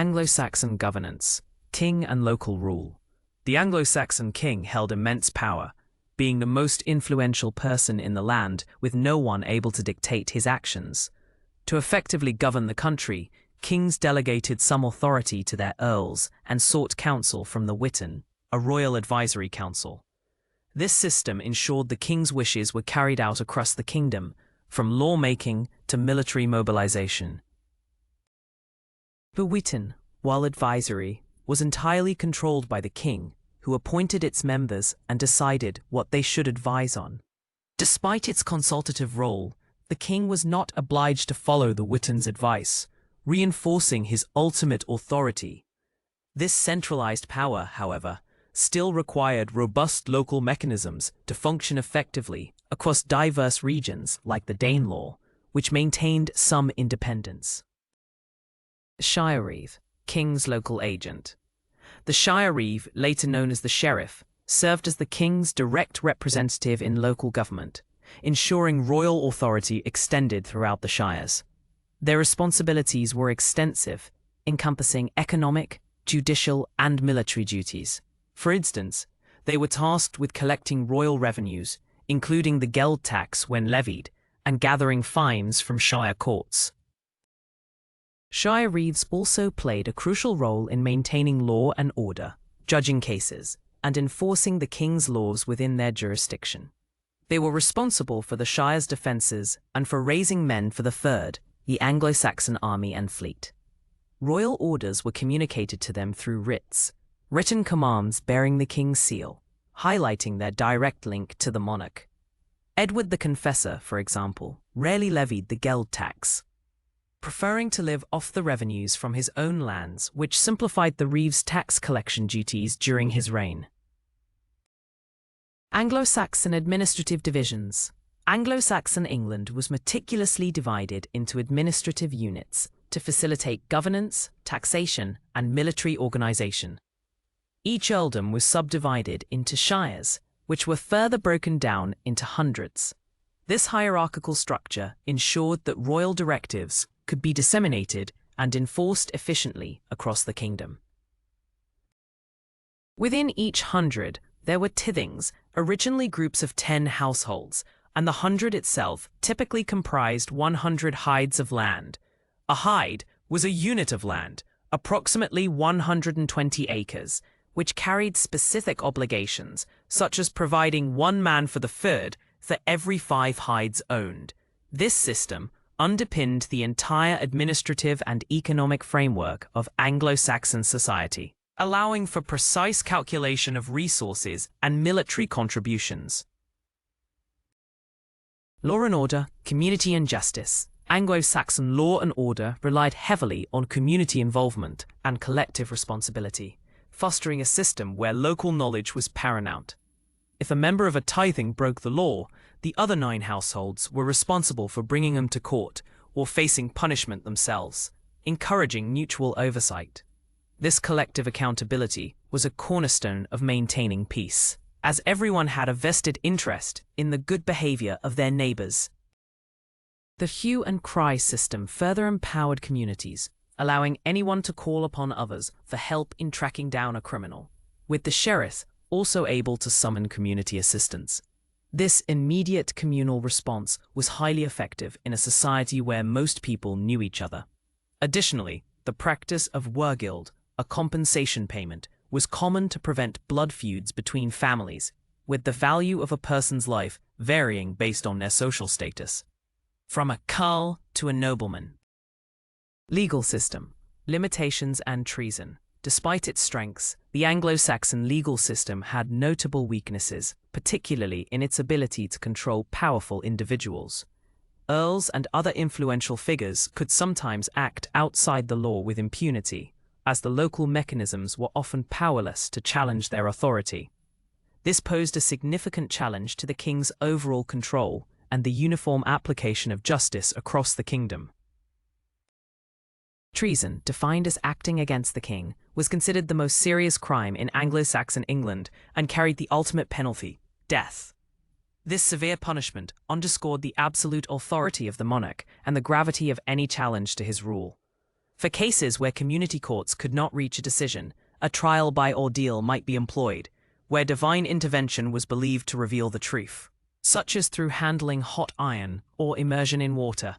Anglo-Saxon governance, king and local rule. The Anglo-Saxon king held immense power, being the most influential person in the land with no one able to dictate his actions. To effectively govern the country, kings delegated some authority to their earls and sought counsel from the Witan, a royal advisory council. This system ensured the king's wishes were carried out across the kingdom, from lawmaking to military mobilization. The Witan, while advisory, was entirely controlled by the king, who appointed its members and decided what they should advise on. Despite its consultative role, the king was not obliged to follow the Witan's advice, reinforcing his ultimate authority. This centralized power, however, still required robust local mechanisms to function effectively across diverse regions like the Danelaw, which maintained some independence. Shire Reeve, king's local agent. The Shire Reeve, later known as the Sheriff, served as the king's direct representative in local government, ensuring royal authority extended throughout the shires. Their responsibilities were extensive, encompassing economic, judicial, and military duties. For instance, they were tasked with collecting royal revenues, including the geld tax when levied, and gathering fines from shire courts. Shire Reeves also played a crucial role in maintaining law and order, judging cases, and enforcing the king's laws within their jurisdiction. They were responsible for the shire's defences and for raising men for the Third, the Anglo-Saxon army and fleet. Royal orders were communicated to them through writs, written commands bearing the king's seal, highlighting their direct link to the monarch. Edward the Confessor, for example, rarely levied the geld tax, preferring to live off the revenues from his own lands, which simplified the Reeve's tax collection duties during his reign. Anglo-Saxon administrative divisions. Anglo-Saxon England was meticulously divided into administrative units to facilitate governance, taxation, and military organization. Each earldom was subdivided into shires, which were further broken down into hundreds. This hierarchical structure ensured that royal directives could be disseminated and enforced efficiently across the kingdom. Within each hundred, there were tithings, originally groups of 10 households, and the hundred itself typically comprised 100 hides of land. A hide was a unit of land, approximately 120 acres, which carried specific obligations, such as providing one man for the third for every 5 hides owned. This system underpinned the entire administrative and economic framework of Anglo-Saxon society, allowing for precise calculation of resources and military contributions. Law and order, community and justice. Anglo-Saxon law and order relied heavily on community involvement and collective responsibility, fostering a system where local knowledge was paramount. If a member of a tithing broke the law, the other 9 households were responsible for bringing them to court or facing punishment themselves, encouraging mutual oversight. This collective accountability was a cornerstone of maintaining peace, as everyone had a vested interest in the good behavior of their neighbors. The hue and cry system further empowered communities, allowing anyone to call upon others for help in tracking down a criminal, with the sheriff also able to summon community assistance. This immediate communal response was highly effective in a society where most people knew each other. Additionally, the practice of ordeal, a compensation payment, was common to prevent blood feuds between families, with the value of a person's life varying based on their social status, from a carl to a nobleman. Legal system, limitations and treason. Despite its strengths, the Anglo-Saxon legal system had notable weaknesses, particularly in its ability to control powerful individuals. Earls and other influential figures could sometimes act outside the law with impunity, as the local mechanisms were often powerless to challenge their authority. This posed a significant challenge to the king's overall control and the uniform application of justice across the kingdom. Treason, defined as acting against the king, was considered the most serious crime in Anglo-Saxon England and carried the ultimate penalty, death. This severe punishment underscored the absolute authority of the monarch and the gravity of any challenge to his rule. For cases where community courts could not reach a decision, a trial by ordeal might be employed, where divine intervention was believed to reveal the truth, such as through handling hot iron or immersion in water.